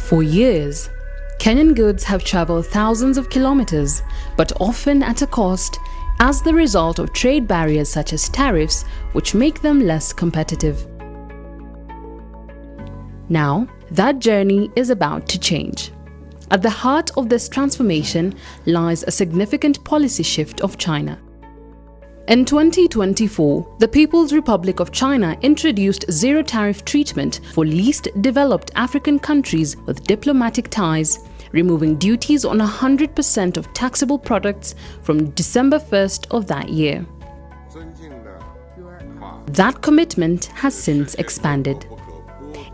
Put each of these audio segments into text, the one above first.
For years, Kenyan goods have traveled thousands of kilometers, but often at a cost, as the result of trade barriers such as tariffs, which make them less competitive. Now, that journey is about to change. At the heart of this transformation lies a significant policy shift of China. In 2024, the People's Republic of China introduced zero-tariff treatment for least developed African countries with diplomatic ties, removing duties on 100% of taxable products from December 1st of that year. That commitment has since expanded.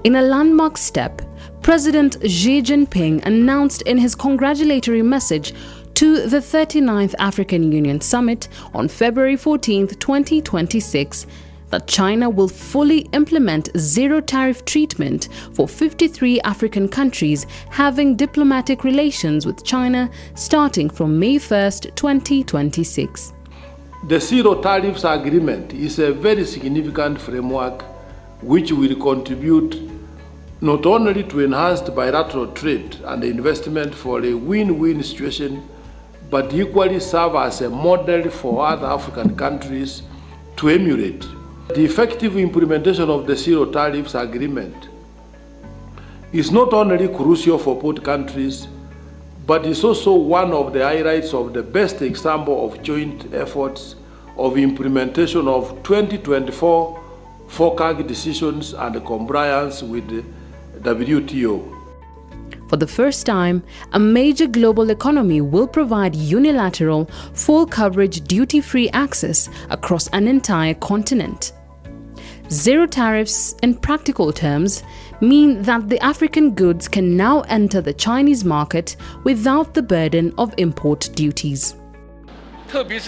In a landmark step, President Xi Jinping announced in his congratulatory message to the 39th African Union Summit on February 14, 2026, that China will fully implement zero-tariff treatment for 53 African countries having diplomatic relations with China starting from May 1, 2026. The Zero Tariffs Agreement is a very significant framework which will contribute not only to enhanced bilateral trade and investment for a win-win situation, but equally serve as a model for other African countries to emulate. The effective implementation of the Zero Tariffs Agreement is not only crucial for both countries, but is also one of the highlights of the best example of joint efforts of implementation of 2024 FOCAG decisions and compliance with the WTO. For the first time, a major global economy will provide unilateral, full-coverage duty-free access across an entire continent. Zero tariffs, in practical terms, mean that the African goods can now enter the Chinese market without the burden of import duties. This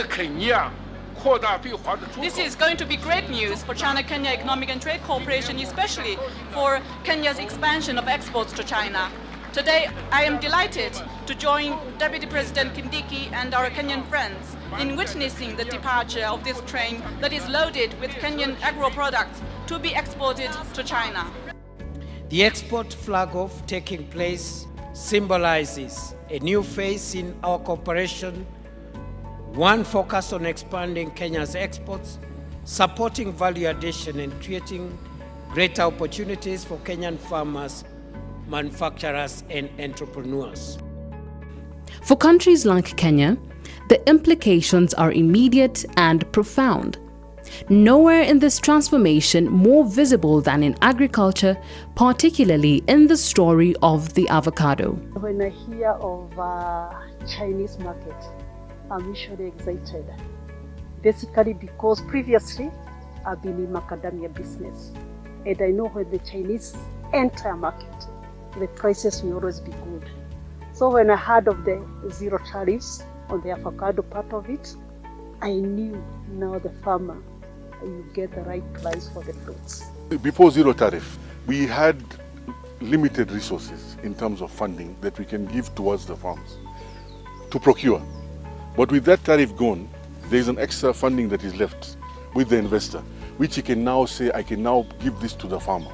is going to be great news for China-Kenya Economic and Trade Cooperation, especially for Kenya's expansion of exports to China. Today, I am delighted to join Deputy President Kindiki and our Kenyan friends in witnessing the departure of this train that is loaded with Kenyan agro-products to be exported to China. The export flag-off taking place symbolizes a new phase in our cooperation, one focused on expanding Kenya's exports, supporting value addition and creating greater opportunities for Kenyan farmers, manufacturers and entrepreneurs. For countries like Kenya, the implications are immediate and profound. Nowhere in this transformation more visible than in agriculture, particularly in the story of the avocado. When I hear of Chinese market, I'm usually excited. Basically because previously I've been in macadamia business, and I know when the Chinese enter a market, the prices will always be good. So when I heard of the zero tariffs on the avocado part of it, I knew now the farmer will get the right price for the fruits. Before zero tariff, we had limited resources in terms of funding that we can give towards the farms to procure. But with that tariff gone, there is an extra funding that is left with the investor, which he can now say, I can now give this to the farmer.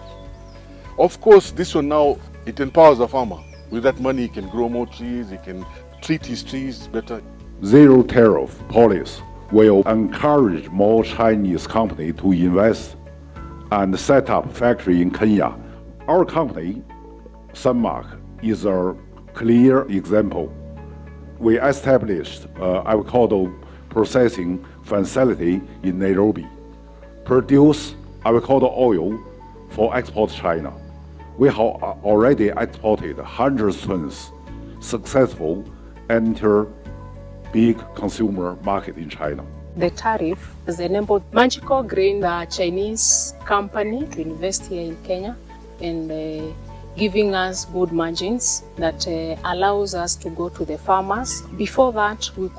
Of course, this one now, it empowers the farmer. With that money, he can grow more trees, he can treat his trees better. Zero tariff policy will encourage more Chinese companies to invest and set up factory in Kenya. Our company, Sunmark, is a clear example. We established avocado processing facility in Nairobi, produce avocado oil for export to China. We have already exported hundreds of tons, successful enter big consumer market in China. The tariff has enabled Magical Grain, a Chinese company, to invest here in Kenya and giving us good margins that allows us to go to the farmers. Before that, we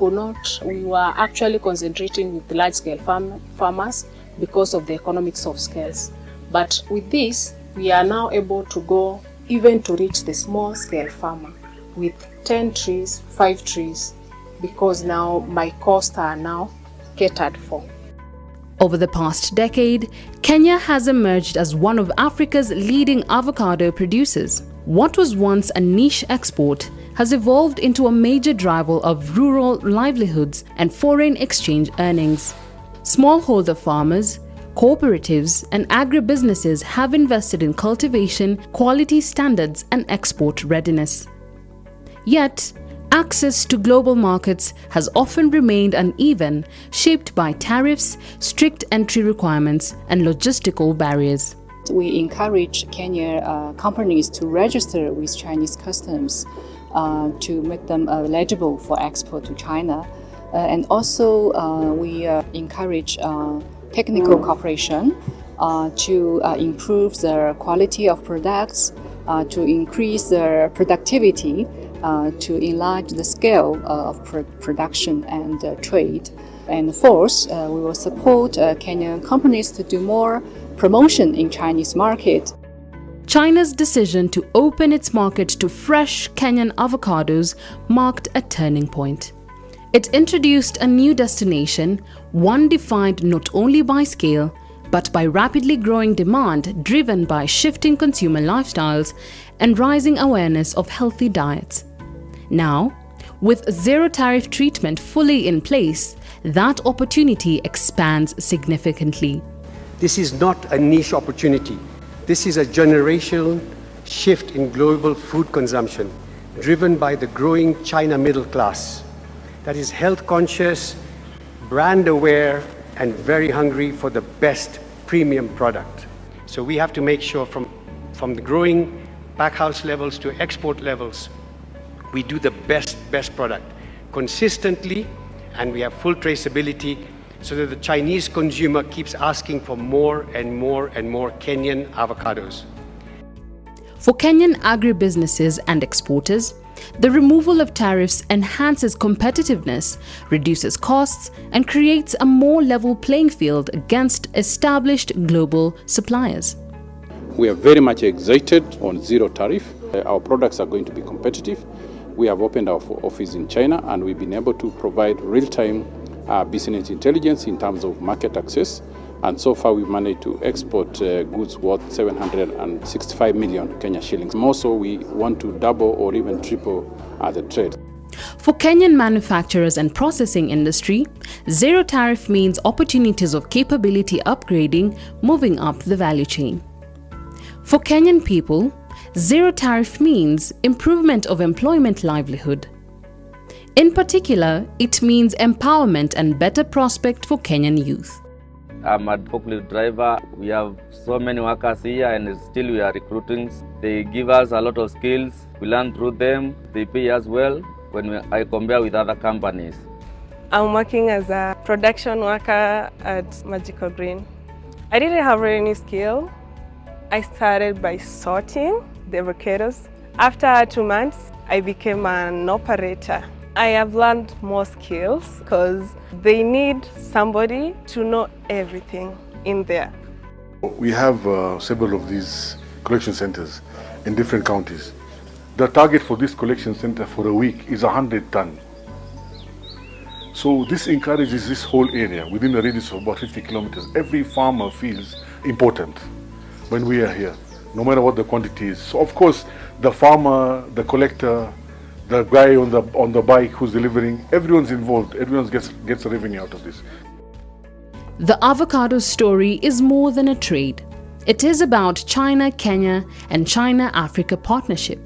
were actually concentrating with large-scale farmers because of the economics of scales. But with this, we are now able to go even to reach the small-scale farmer with 10 trees, 5 trees, because now my costs are now catered for. Over the past decade, Kenya has emerged as one of Africa's leading avocado producers. What was once a niche export has evolved into a major driver of rural livelihoods and foreign exchange earnings. Smallholder farmers, cooperatives, and agribusinesses have invested in cultivation, quality standards, and export readiness. Yet, access to global markets has often remained uneven, shaped by tariffs, strict entry requirements, and logistical barriers. We encourage Kenya companies to register with Chinese customs to make them eligible for export to China. And also we encourage technical cooperation to improve the quality of products, to increase their productivity, to enlarge the scale of production and trade. And fourth, we will support Kenyan companies to do more promotion in Chinese market. China's decision to open its market to fresh Kenyan avocados marked a turning point. It introduced a new destination, one defined not only by scale, but by rapidly growing demand driven by shifting consumer lifestyles and rising awareness of healthy diets. Now, with zero tariff treatment fully in place, that opportunity expands significantly. This is not a niche opportunity. This is a generational shift in global food consumption, driven by the growing China middle class that is health conscious, brand aware, and very hungry for the best premium product. So we have to make sure from the growing backhouse levels to export levels, we do the best product consistently, and we have full traceability so that the Chinese consumer keeps asking for more and more and more Kenyan avocados. For Kenyan agribusinesses and exporters, the removal of tariffs enhances competitiveness, reduces costs, and creates a more level playing field against established global suppliers. We are very much excited on zero tariff. Our products are going to be competitive. We have opened our office in China, and we've been able to provide real-time business intelligence in terms of market access. And so far we've managed to export goods worth 765 million Kenya shillings. More so, we want to double or even triple the trade. For Kenyan manufacturers and processing industry, zero tariff means opportunities of capability upgrading, moving up the value chain. For Kenyan people, zero tariff means improvement of employment livelihood. In particular, it means empowerment and better prospect for Kenyan youth. I'm a forklift driver. We have so many workers here and still we are recruiting. They give us a lot of skills. We learn through them. They pay us well when I compare with other companies. I'm working as a production worker at Magical Green. I didn't have any skill. I started by sorting the avocados. After 2 months, I became an operator. I have learned more skills because they need somebody to know everything in there. We have several of these collection centers in different counties. The target for this collection center for a week is 100 tons. So this encourages this whole area within a radius of about 50 kilometers. Every farmer feels important when we are here, no matter what the quantity is. So of course, the farmer, the collector, the guy on the bike who's delivering, everyone's involved. Everyone gets a revenue out of this. The avocado story is more than a trade. It is about China-Kenya and China-Africa partnership.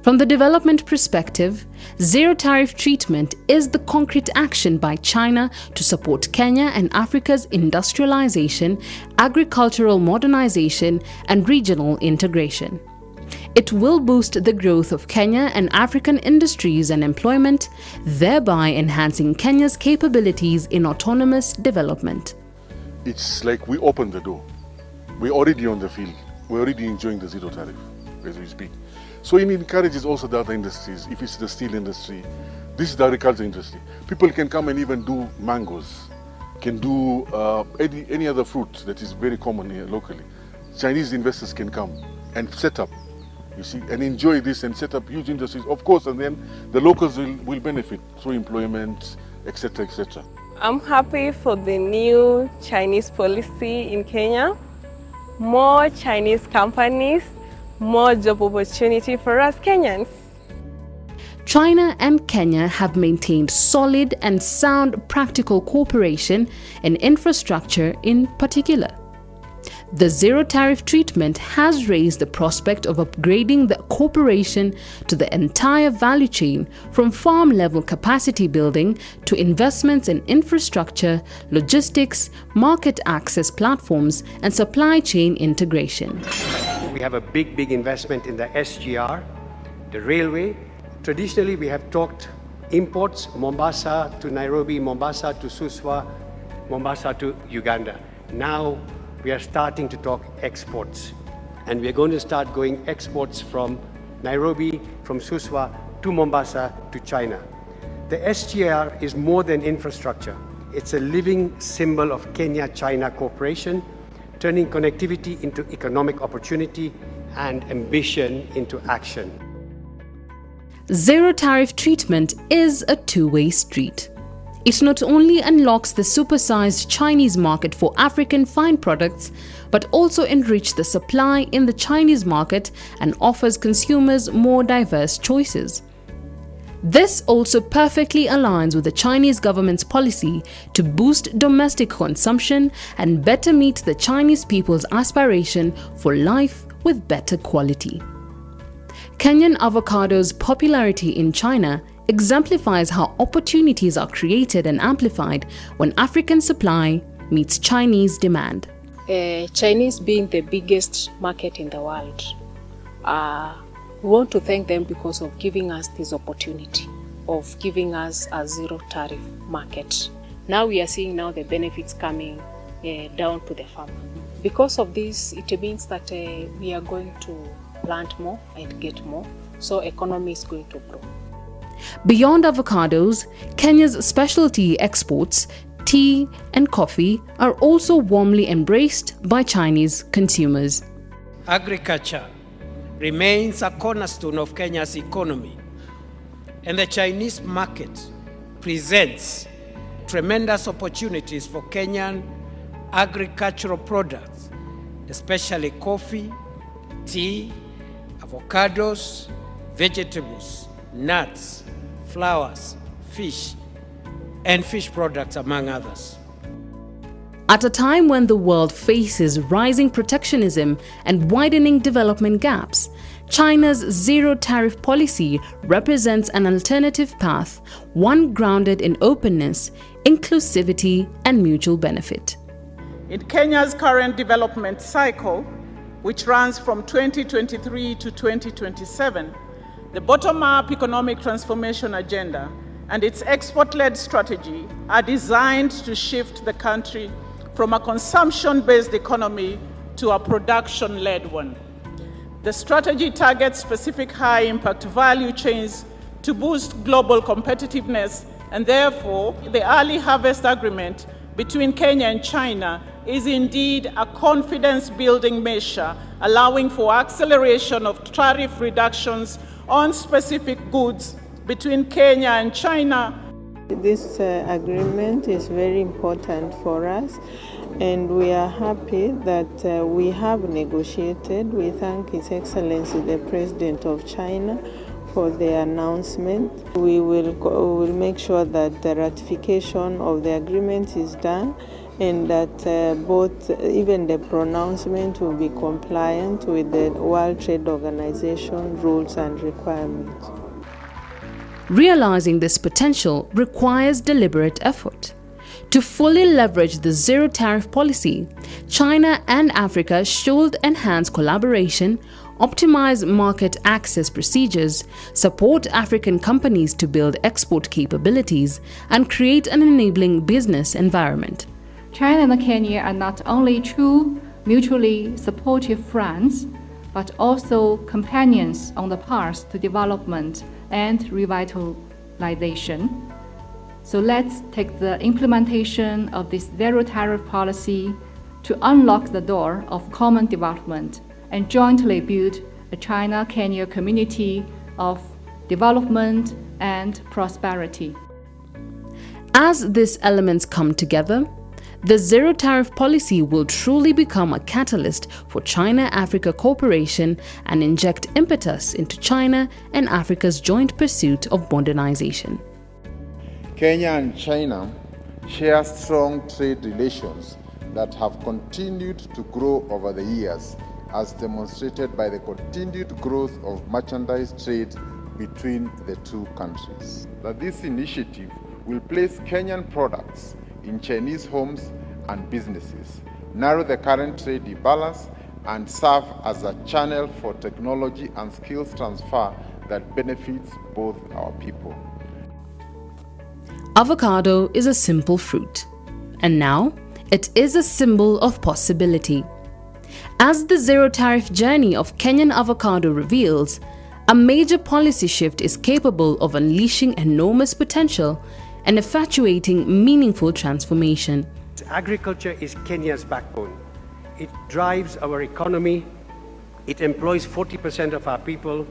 From the development perspective, zero tariff treatment is the concrete action by China to support Kenya and Africa's industrialization, agricultural modernization, and regional integration. It will boost the growth of Kenya and African industries and employment, thereby enhancing Kenya's capabilities in autonomous development. It's like we opened the door. We're already on the field. We're already enjoying the zero tariff as we speak. So it encourages also the other industries. If it's the steel industry, this is the agriculture industry. People can come and even do mangoes, can do any other fruit that is very common here locally. Chinese investors can come and set up, you see, and enjoy this and set up huge industries, of course, and then the locals will benefit through employment, etc., etc. I'm happy for the new Chinese policy in Kenya. More Chinese companies, more job opportunity for us Kenyans. China and Kenya have maintained solid and sound practical cooperation in infrastructure in particular. The zero-tariff treatment has raised the prospect of upgrading the cooperation to the entire value chain, from farm-level capacity building to investments in infrastructure, logistics, market access platforms, and supply chain integration. We have a big investment in the SGR, the railway. Traditionally, we have talked imports, Mombasa to Nairobi, Mombasa to Suswa, Mombasa to Uganda. Now, we are starting to talk exports. And we are going to start going exports from Nairobi, from Suswa to Mombasa to China. The SGR is more than infrastructure. It's a living symbol of Kenya-China cooperation, turning connectivity into economic opportunity and ambition into action. Zero-tariff treatment is a two-way street. It not only unlocks the supersized Chinese market for African fine products, but also enriches the supply in the Chinese market and offers consumers more diverse choices. This also perfectly aligns with the Chinese government's policy to boost domestic consumption and better meet the Chinese people's aspiration for life with better quality. Kenyan Avocado's popularity in China exemplifies how opportunities are created and amplified when African supply meets Chinese demand. Chinese being the biggest market in the world, we want to thank them because of giving us this opportunity of giving us a zero-tariff market. Now we are seeing the benefits coming down to the farmer. Because of this, it means that we are going to plant more and get more, so economy is going to grow. Beyond avocados, Kenya's specialty exports, tea and coffee, are also warmly embraced by Chinese consumers. Agriculture remains a cornerstone of Kenya's economy, and the Chinese market presents tremendous opportunities for Kenyan agricultural products, especially coffee, tea, avocados, vegetables, nuts, flowers, fish, and fish products, among others. At a time when the world faces rising protectionism and widening development gaps, China's zero-tariff policy represents an alternative path, one grounded in openness, inclusivity, and mutual benefit. In Kenya's current development cycle, which runs from 2023 to 2027, the bottom-up economic transformation agenda and its export-led strategy are designed to shift the country from a consumption-based economy to a production-led one. The strategy targets specific high-impact value chains to boost global competitiveness, and therefore, the early harvest agreement between Kenya and China is indeed a confidence-building measure, allowing for acceleration of tariff reductions on specific goods between Kenya and China. This agreement is very important for us, and we are happy that we have negotiated. We thank His Excellency the President of China for the announcement. We will make sure that the ratification of the agreement is done, and that even the pronouncement will be compliant with the World Trade Organization rules and requirements. Realizing this potential requires deliberate effort. To fully leverage the zero-tariff policy, China and Africa should enhance collaboration, optimize market access procedures, support African companies to build export capabilities, and create an enabling business environment. China and Kenya are not only true mutually supportive friends, but also companions on the path to development and revitalization. So let's take the implementation of this zero-tariff policy to unlock the door of common development and jointly build a China-Kenya community of development and prosperity. As these elements come together, the zero tariff policy will truly become a catalyst for China-Africa cooperation and inject impetus into China and Africa's joint pursuit of modernization. Kenya and China share strong trade relations that have continued to grow over the years, as demonstrated by the continued growth of merchandise trade between the two countries. That this initiative will place Kenyan products in Chinese homes and businesses, narrow the current trade imbalance, and serve as a channel for technology and skills transfer that benefits both our people. Avocado is a simple fruit, and now it is a symbol of possibility. As the zero tariff journey of Kenyan Avocado reveals, a major policy shift is capable of unleashing enormous potential and effectuating meaningful transformation. Agriculture is Kenya's backbone. It drives our economy, it employs 40% of our people,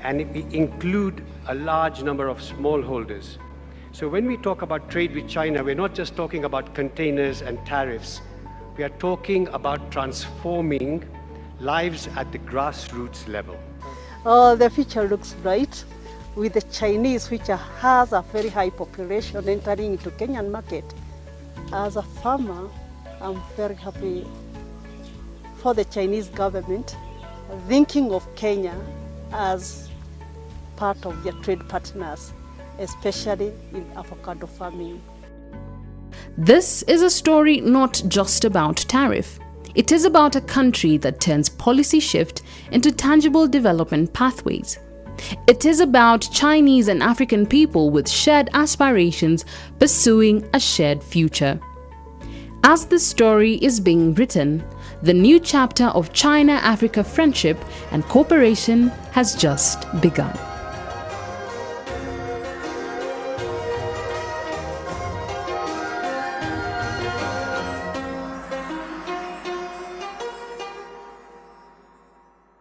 and we include a large number of smallholders. So when we talk about trade with China, we're not just talking about containers and tariffs. We are talking about transforming lives at the grassroots level. The future looks bright, with the Chinese, which has a very high population, entering into Kenyan market. As a farmer, I'm very happy for the Chinese government thinking of Kenya as part of their trade partners, especially in avocado farming. This is a story not just about tariff. It is about a country that turns policy shift into tangible development pathways. It is about Chinese and African people with shared aspirations pursuing a shared future. As this story is being written, the new chapter of China-Africa friendship and cooperation has just begun.